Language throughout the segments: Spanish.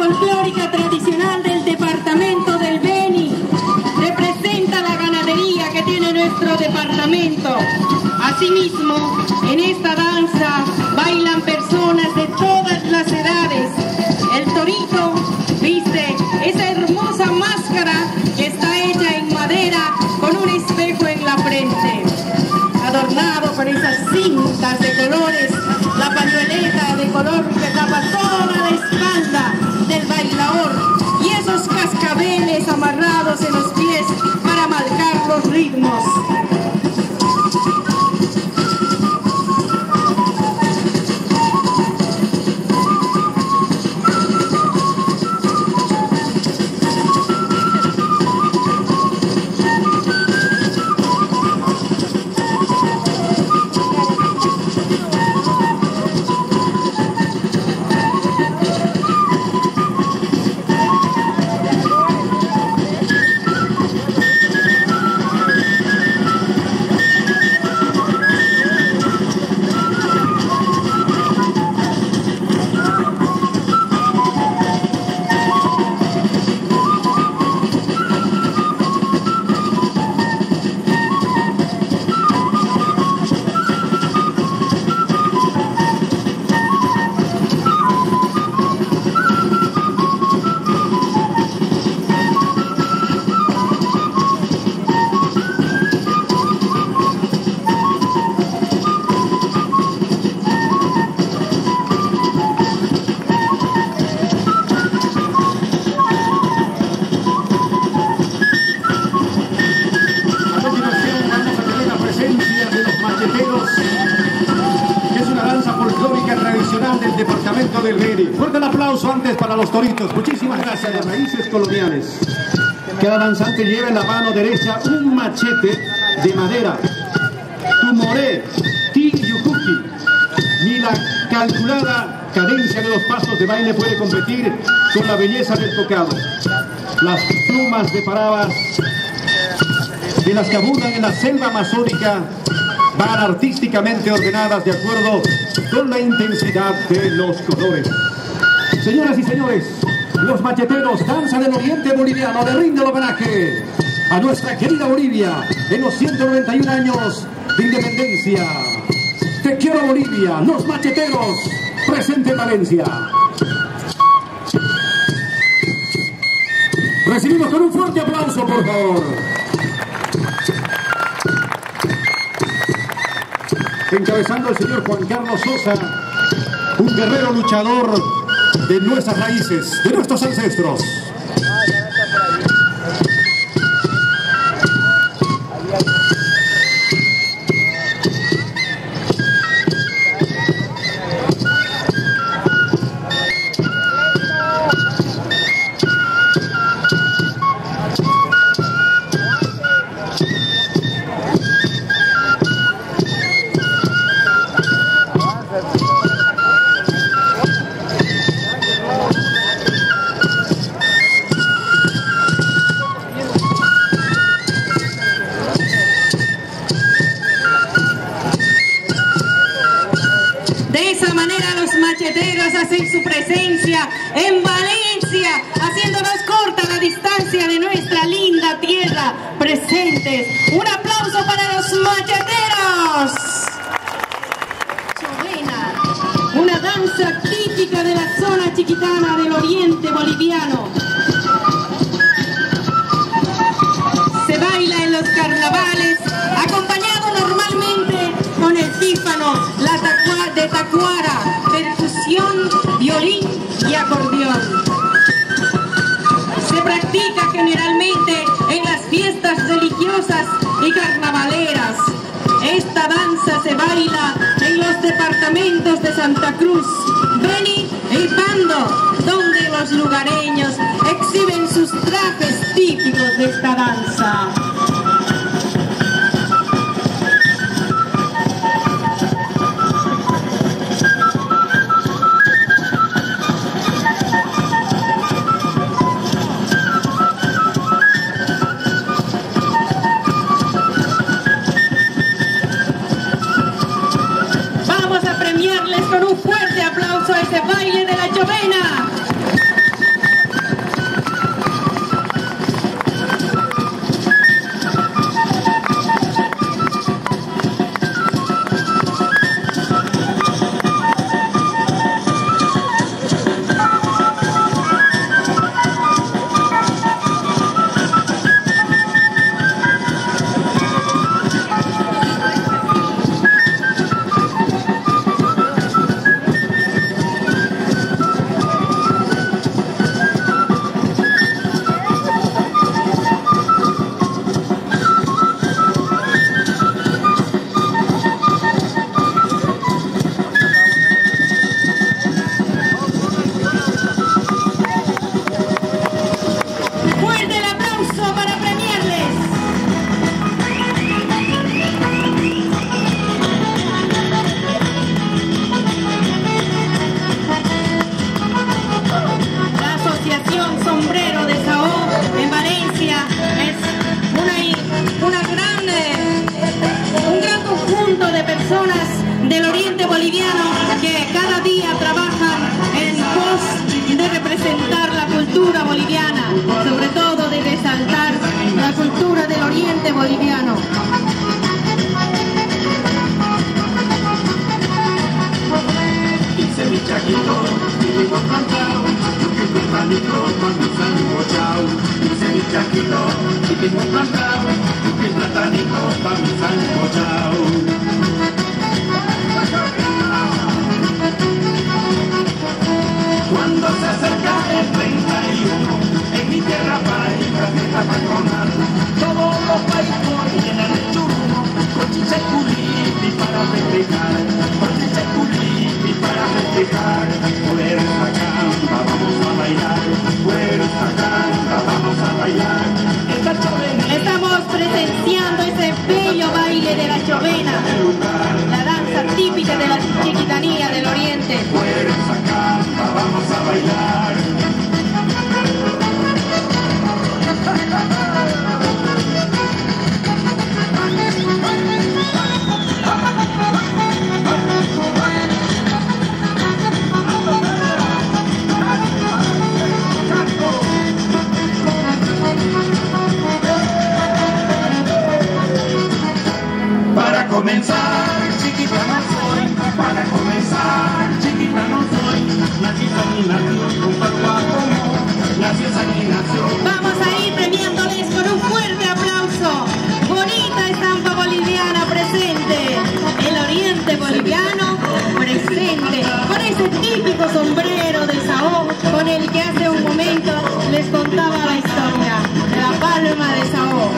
folclórica tradicional del departamento del Beni. Representa la ganadería que tiene nuestro departamento. Asimismo, en esta danza bailan personas de todas las edades. El torito viste esa hermosa máscara que está hecha en madera con un espejo en la frente, adornado con esas cintas de colores, la pañueleta de color que tapa toda la espalda del bailador y esos cascabeles amarrados en los pies para marcar los ritmos. Del departamento del Beni. Fuerte el aplauso antes para los toritos. Muchísimas gracias. Las raíces coloniales. Cada danzante lleva en la mano derecha un machete de madera. Tumoré, ti yukuki. Ni la calculada cadencia de los pasos de baile puede competir con la belleza del tocado. Las plumas de parabas de las que abundan en la selva amazónica van artísticamente ordenadas de acuerdo con la intensidad de los colores. Señoras y señores, los macheteros, danza del oriente boliviano, le rinde el homenaje a nuestra querida Bolivia en los 191 años de independencia. Te quiero Bolivia, los macheteros, presente en Valencia. Recibimos con un fuerte aplauso, por favor. Encabezando el señor Juan Carlos Sosa, un guerrero luchador de nuestras raíces, de nuestros ancestros. Hacen su presencia en Valencia, haciéndonos corta la distancia de nuestra linda tierra. Presentes, un aplauso para los macheteros. Chovena, una danza típica de la zona chiquitana del oriente boliviano. Se baila en los carnavales, acompañado normalmente con el tímpano, de tacuara, percusión, violín y acordeón. Se practica generalmente en las fiestas religiosas y carnavaleras. Esta danza se baila en los departamentos de Santa Cruz, Beni y Pando, donde los lugareños exhiben sus trajes típicos de esta danza. Con un fuerte aplauso a ese baile de la Chovena. plantado, que tu platanico pa' mi sancochao. Dice mi chaquito, que tengo plantado, que el platanico pa' mi sancochao. Cuando se acerca el 31, en mi tierra paisa, fiesta patronal, todos los países llenan el churro, con chicha y culipi para festejar, con chicha y culipi para festejar. Fuera esta camba, vamos a bailar, fuera esta camba, vamos a bailar. Estamos presenciando ese bello baile de la chovena, la danza típica de la chiquitanía del oriente. Fuera esta camba, vamos a bailar. Para comenzar, chiquita no soy, para comenzar, chiquita no soy, nací en San Ignacio, un pacuaco, nací en San Ignacio. Vamos a ir premiándoles con un fuerte aplauso. Bonita estampa boliviana presente, el oriente boliviano presente, con ese típico sombrero de Sao, con el que hace un momento les contaba la historia, la palma de Sao.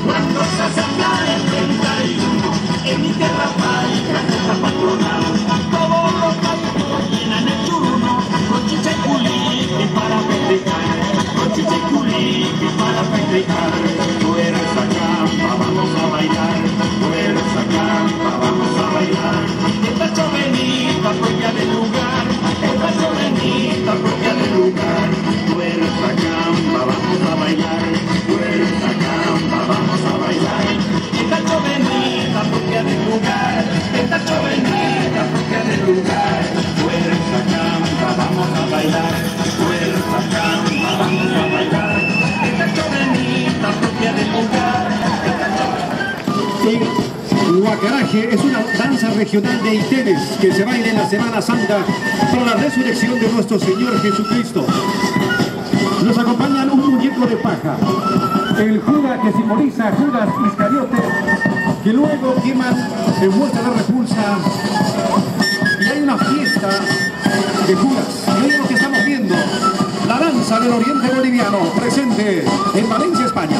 Cuando se acerca el 31, en mi tierra paisa, fiesta patronal, todos los países llenan el churro, con chicha y culipi para festejar, con chicha y culipi para festejar. Fuera esta camba, vamos a bailar, fuera esta camba, vamos a bailar. Esta chovenita propia del lugar, esta chovenita propia del lugar. Fuera esta camba, vamos a bailar, fuera esta camba, vamos a bailar. Esta chovenita propia del lugar, esta chovenita propia del lugar. Fuera esta camba, vamos a bailar, fuera esta camba, vamos a bailar. Esta chovenita propia del lugar, esta chovenita. El huacaraje es una danza regional de Itenes que se baila en la Semana Santa por la resurrección de nuestro Señor Jesucristo. Nos acompañan un muñeco de paja, el Judas que simboliza a Judas Iscariote, que luego queman en muestra de repulsa y hay una fiesta de Judas. Y hoy es lo que estamos viendo, la danza del oriente boliviano presente en Valencia, España.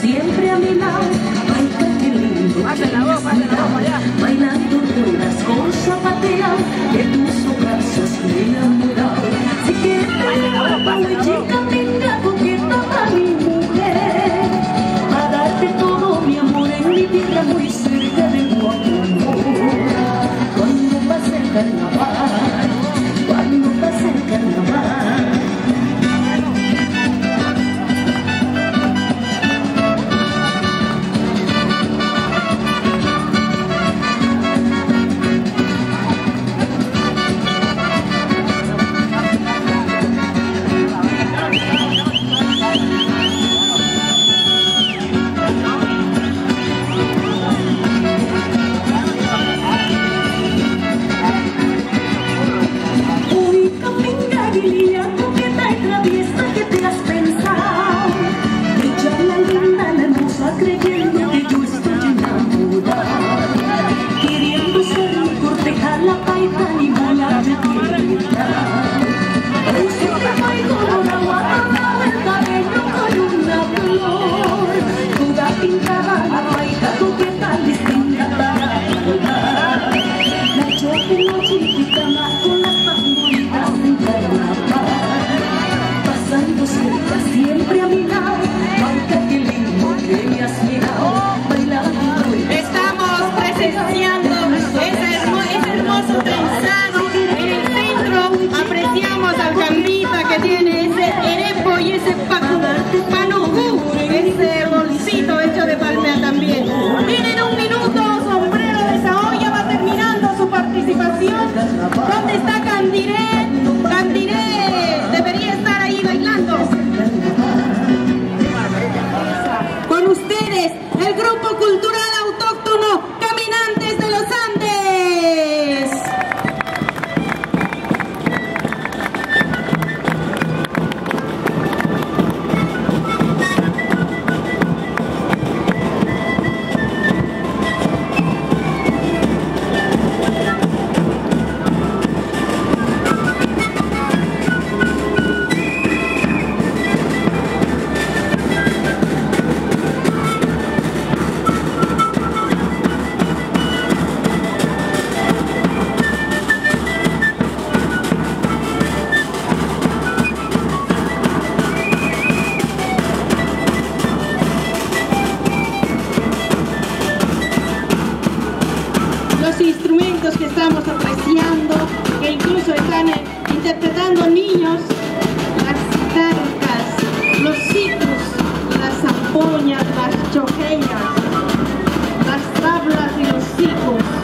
Siempre a mi lado, ay, qué lindo, baila los instrumentos que estamos apreciando, que incluso están interpretando niños, las guitarras, los sikus, las zampoñas, las choqueñas, las tablas y los sikus.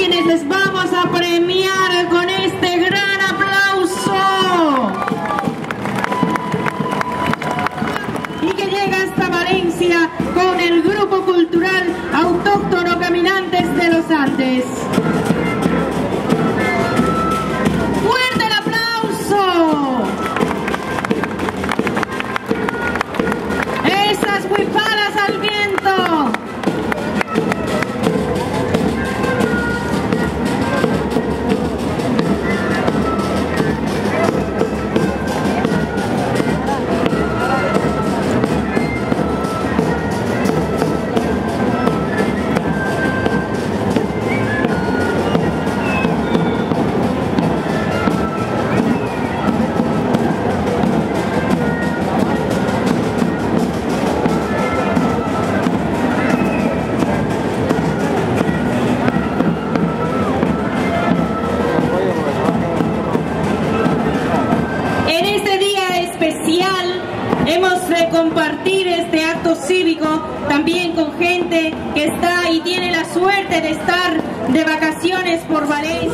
quienes les vamos a premiar con este gran aplauso. Y que llega hasta Valencia con el grupo cultural años antes. ¡Fuerte el aplauso! ¡Esas huipalas al viento! Hemos de compartir este acto cívico también con gente que está y tiene la suerte de estar de vacaciones por Valencia.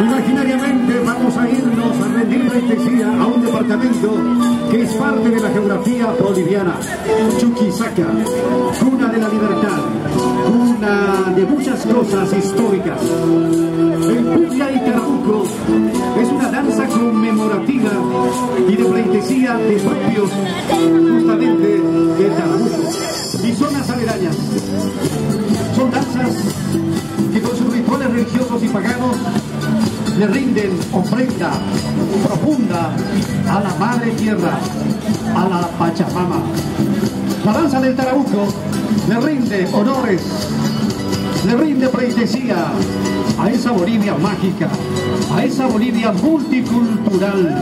Imaginariamente vamos a irnos a rendir pleitesía a un departamento que es parte de la geografía boliviana, Chuquisaca, cuna de la libertad, cuna de muchas cosas históricas. El Puglia y Tarabuco es una danza conmemorativa y de pleitesía de propios justamente de Tarabuco y zonas aledañas. Son danzas que con sus rituales religiosos y paganos le rinden ofrenda profunda a la madre tierra, a la Pachamama. La danza del Tarabuco le rinde honores, le rinde pleitesía a esa Bolivia mágica, a esa Bolivia multicultural,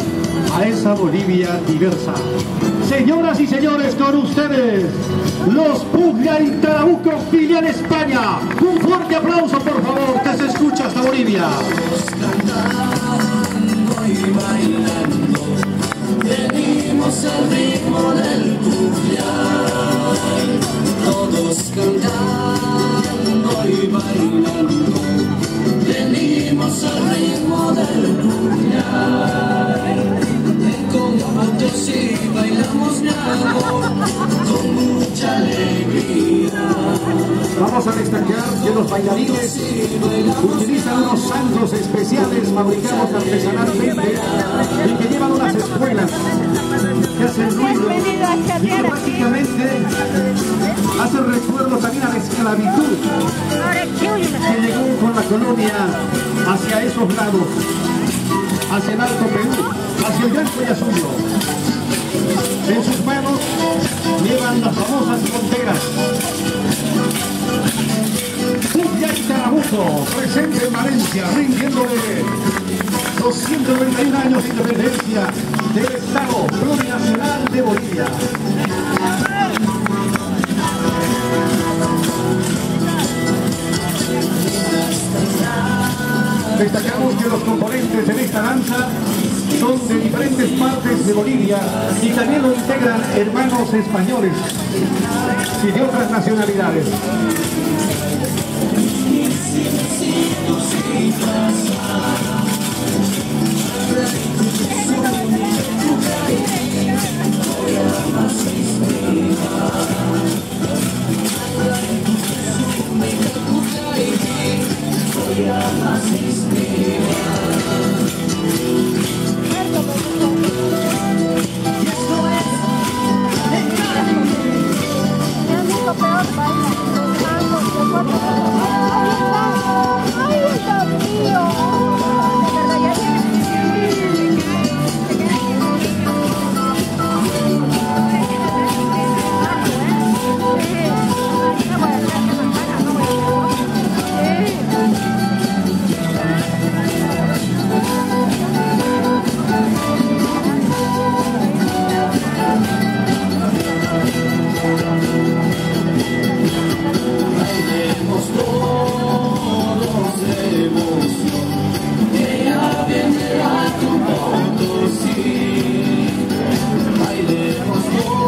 a esa Bolivia diversa. Señoras y señores, con ustedes, los Puglia y Tarabuco, filial España. Un fuerte aplauso, por favor, que se escucha hasta Bolivia. Cantando y bailando, venimos al ritmo del Puglia. Todos cantando y bailando, venimos al ritmo del Puglia. Con Potosí bailamos ñago con mucha alegría. Vamos a destacar que los bailarines utilizan unos sangros especiales fabricados artesanalmente y que llevan unas espuelas que hacen ruido y que prácticamente hacen recuerdo también a la esclavitud que llegó con la colonia hacia esos lados, hacia el Alto Perú, hacia el Gran Collasuyo. En sus manos llevan las famosas fronteras. Puglia y Tarabuco, presente en Valencia, rindiéndole los 191 años de independencia del Estado plurinacional de Bolivia. Destacamos que los componentes en esta danza son de diferentes partes de Bolivia y también lo integran hermanos españoles y de otras nacionalidades.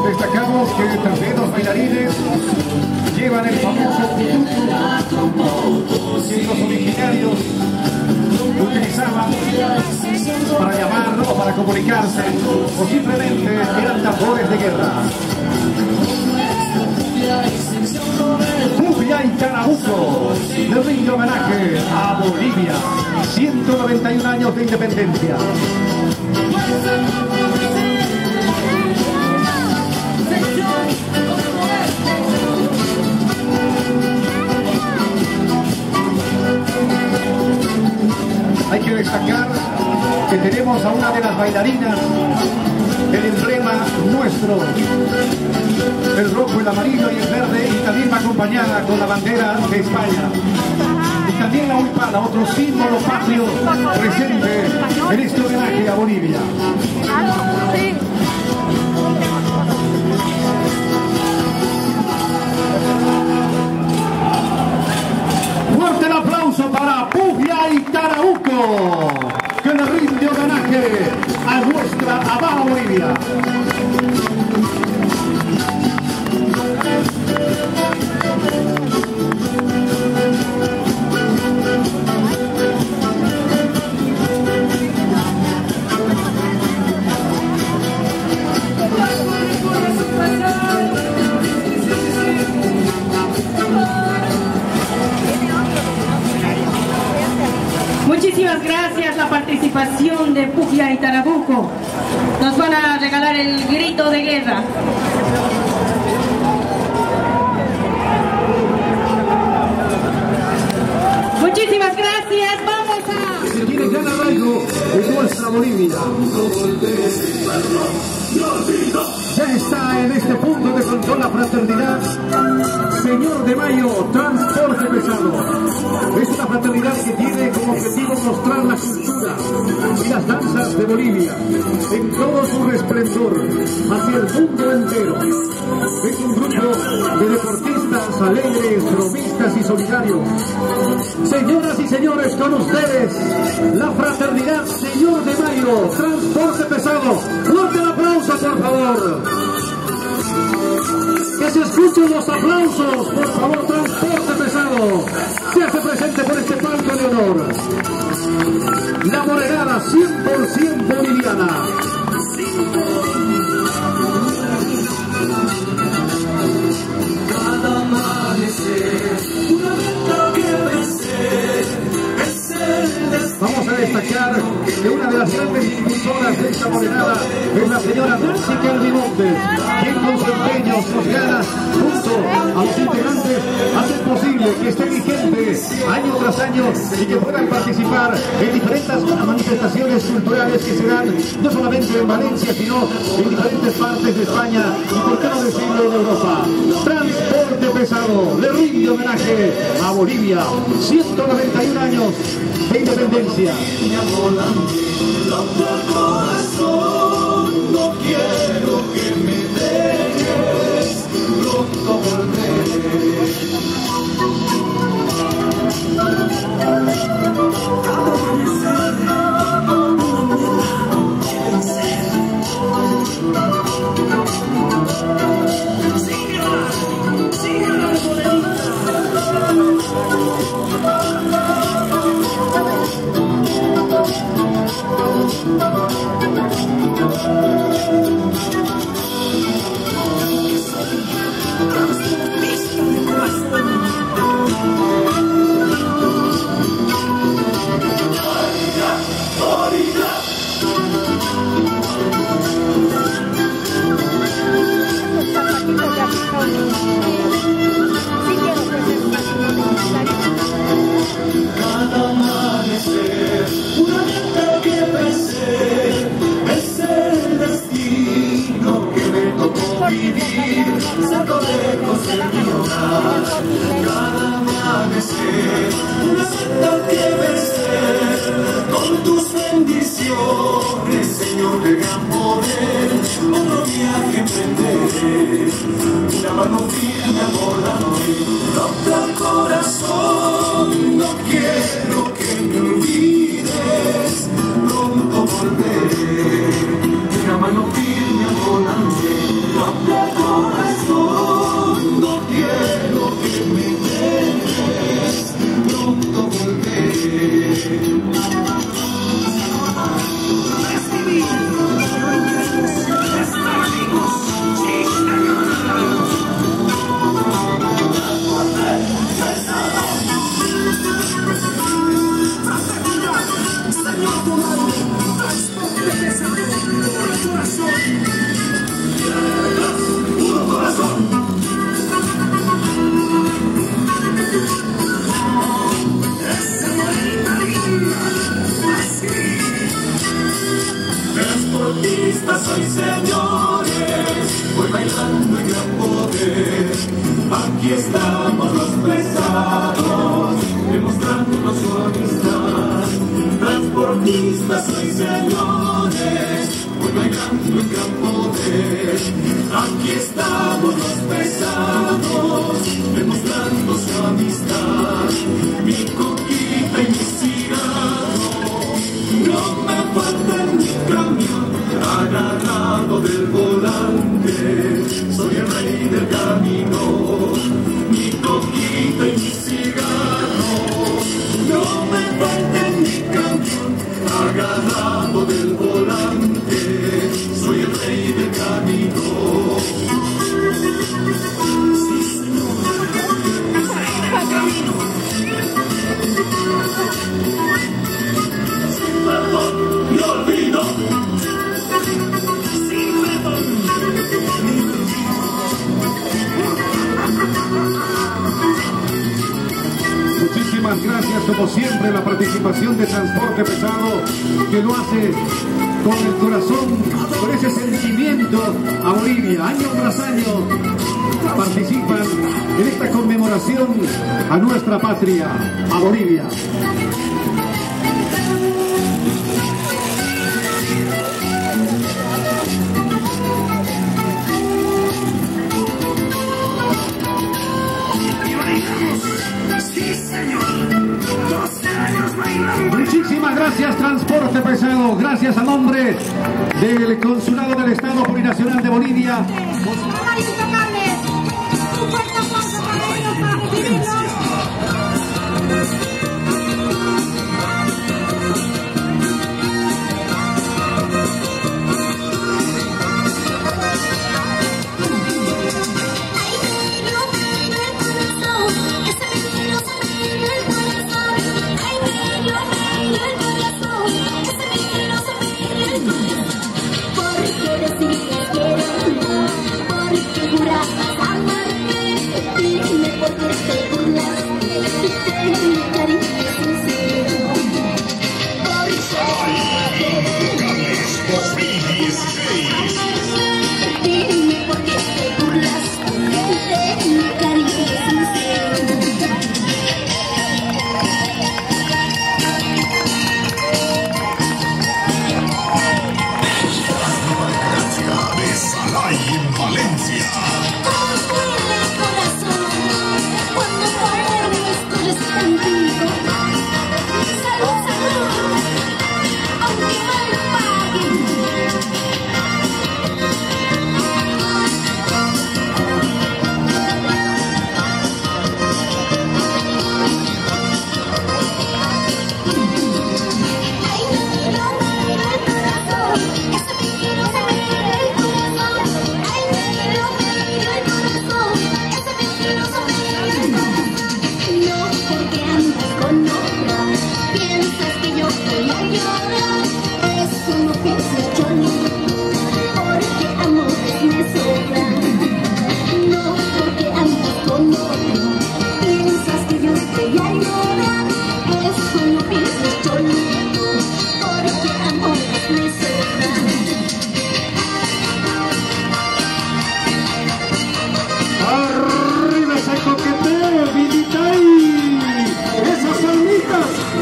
Destacamos que también los bailarines llevan el famoso tututu que los originarios utilizaban para llamar o para comunicarse o simplemente eran tambores de guerra. Puglia y Tarabuco. Tarabuco le rinde homenaje a Bolivia. 191 años de independencia. Hay que destacar que tenemos a una de las bailarinas, el emblema nuestro, el rojo, el amarillo y el verde, y también va acompañada con la bandera de España. Y también la huipala, otro símbolo patrio presente en este homenaje a Bolivia. Fuerte el aplauso para Puglia y Tarabuco, que le rinde homenaje a nuestra amada Bolivia. Muchísimas gracias la participación de Puglia y Tarabuco. Nos van a regalar el grito de guerra. Muchísimas gracias, vamos a... Se tiene gran arraigo en nuestra Bolivia. Ya está en este punto de control la fraternidad Señor de Mayo, transporte pesado. Es una fraternidad que tiene como objetivo mostrar la cultura y las danzas de Bolivia en todo su resplendor hacia el mundo entero. Es un grupo de deportistas alegres, bromistas y solidarios. Señoras y señores, con ustedes, la fraternidad Señor de Mayo, transporte pesado. Fuerte el aplauso, por favor. Que se escuchen los aplausos, por favor, transporte pesado. Se hace presente por este palco de honor. La morenada 100% boliviana. Cada amanecer, una meta que vencer, es el destino. Vamos a destacar que una de las grandes impulsoras de esta morenada es la señora Dulce Calvimontes, quien con su empeño, sus ganas, junto a los integrantes, hace posible que esté vigente año tras año y que puedan participar en diferentes manifestaciones culturales que se dan no solamente en Valencia, sino en diferentes partes de España y por qué no decirlo en Europa. Transporte pesado le rinde homenaje a Bolivia, 191 años de independencia. Corazón, no quiero que me dejes, pronto volveré. Cada amanecer, una meta que vencer, es el destino que me tocó vivir, siendo lejos de mi hogar. Cada amanecer, una meta que vencer, con tus bendiciones, Señor de gran poder, otro viaje emprenderé, una mano firme abordaré. Doctor corazón, no quiero que me olvides, pronto volveré, una mano firme abordaré. Doctor corazón, no quiero que me dejes, pronto volveré. Amigos, estamos los pesados, demostrando su amistad. Transportistas y señores, hoy bailando en gran poder. Aquí estamos los pesados, demostrando su amistad. Mi coquita y mi cigarro, no me falta en mi camión, agarrado del volante, soy el rey del camino. Mi coquita y mi cigarro, no me falta en mi camión, agarrado del volante, soy el rey del camino. Sí, señor. Sin perdón y olvido. Sin perdón. Muchísimas gracias, como siempre, la participación de Transporte Pesado, que lo hace con el corazón, con ese sentimiento a Bolivia. Año tras año participan en esta conmemoración a nuestra patria, a Bolivia. Muchísimas gracias, Transporte Pesado. Gracias a nombre del Consulado del Estado Plurinacional de Bolivia.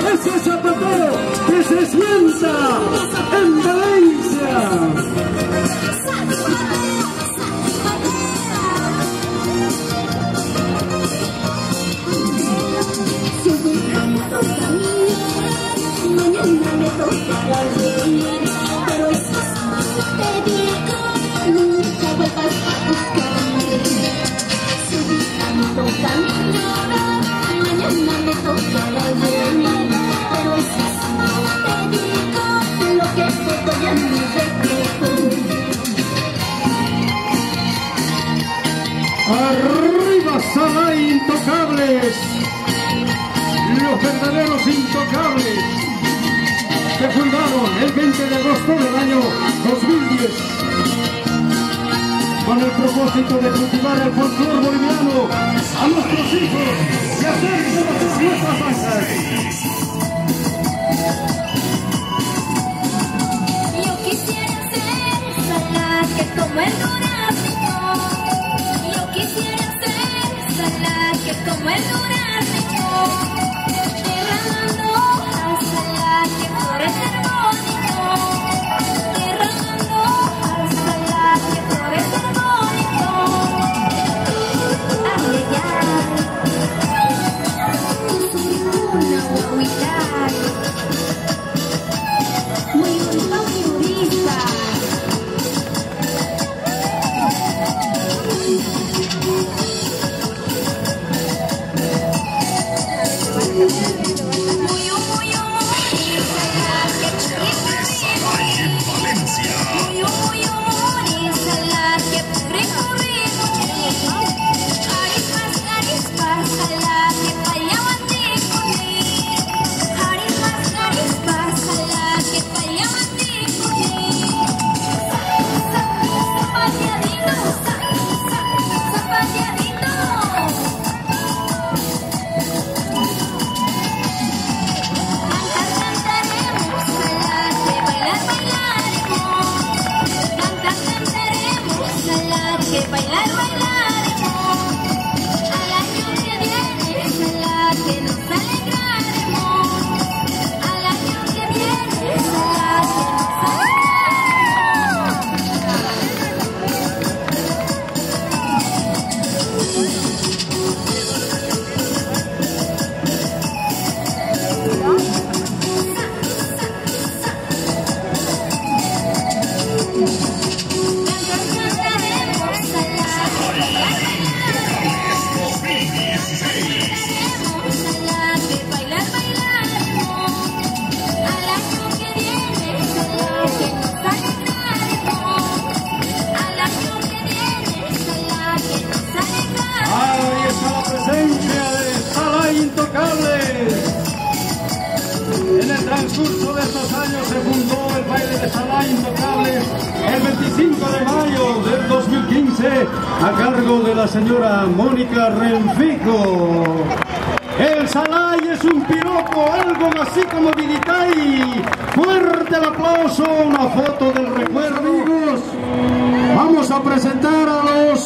Ese zapatero que se sienta en Valencia. Mañana me toca reír, pero eso te digo, nunca vuelvas a buscarme. Subí tanto camino, mañana me toca reír, pero eso te digo, lo que fue ya no recuerdo. Arriba Salay Intocables, los verdaderos intocables, se fundaron el 20 de agosto del año 2010 con el propósito de cultivar el folclore boliviano a nuestros hijos y hacer conocer nuestras danzas. Yo quisiera ser salada como el durazno. Yo quisiera ser salada que como el durazno, derramando hojas salar que florece bonito, derramando hojas salar que florece bonito. Ay, ay, ay, una guaguita, muy bonita, muy bonita. En el transcurso de estos años se fundó el baile de Salá Intocable el 25 de mayo del 2015 a cargo de la señora Mónica Renfico. El Salay es un piropo, algo así como Viditay. Fuerte el aplauso, una foto del recuerdo. Amigos, vamos a presentar a los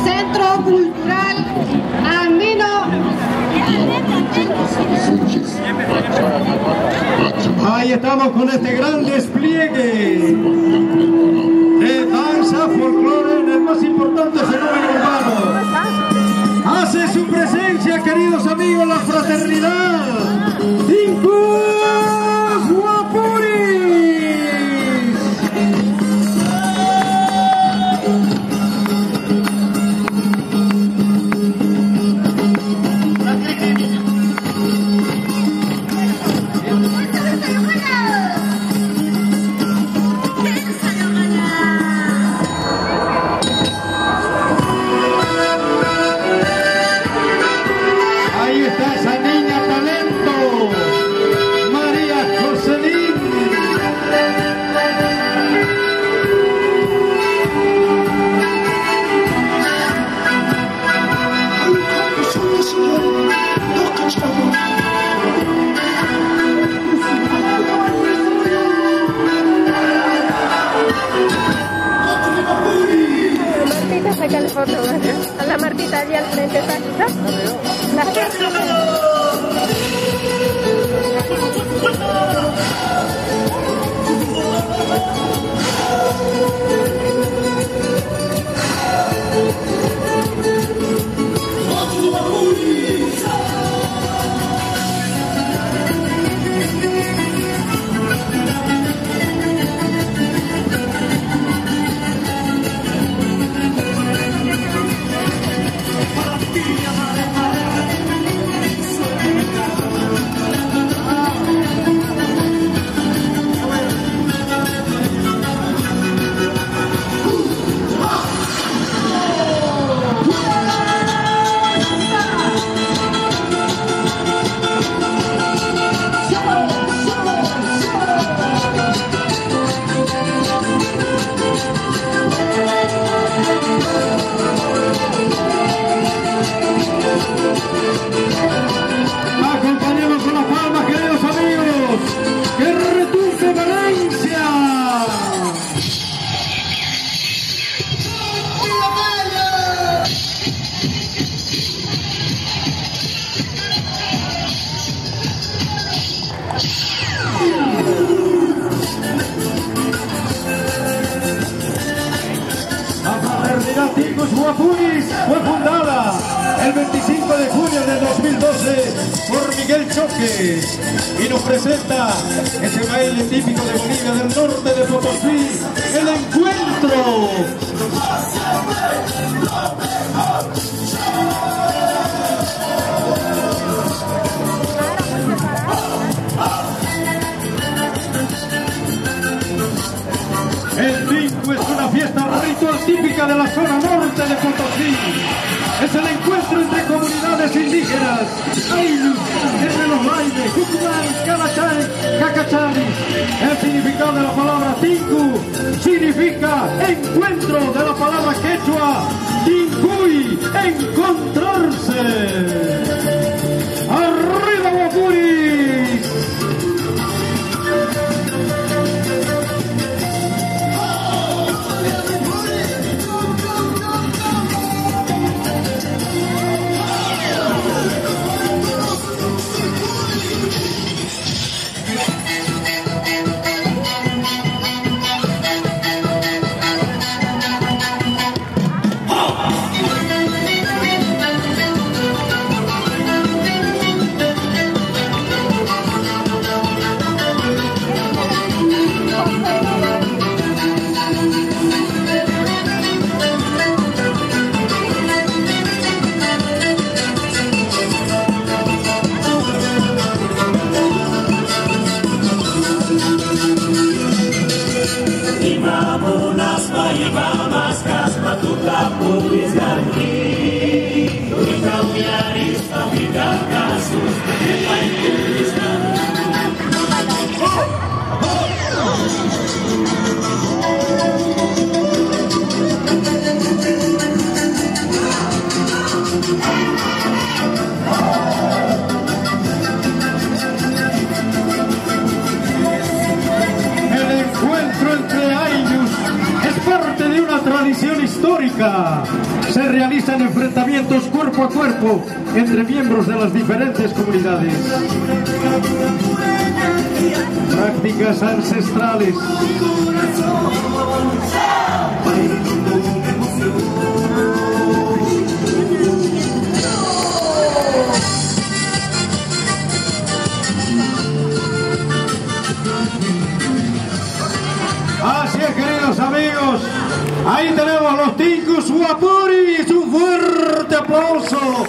Centro Cultural Andino. Ahí estamos con este gran despliegue de danza folclore en el más importante fenómeno urbano. Hace su presencia, queridos amigos, la fraternidad Incus Guapuris. Sácale foto, a la Martita allí al frente, ¿está? La Fraternidad Ticus Guapuris fue fundada el 25 de junio del 2012 por Miguel Choque y nos presenta ese baile típico de Bolivia del norte de Potosí, el encuentro. El Tinku es una fiesta ritual típica de la zona norte de Potosí. Es el encuentro entre comunidades indígenas, Aylus, entre los Laines, Cucumán, Calachay, Cacachari. El significado de la palabra Tinku significa encuentro, de la palabra quechua, Tincuy, encontrarse. ¡Arriba, Guapuris! Se realizan enfrentamientos cuerpo a cuerpo entre miembros de las diferentes comunidades. Prácticas ancestrales. Así es, queridos amigos. Ahí tenemos los Ticus Guapuris, un fuerte aplauso.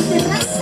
Terraza.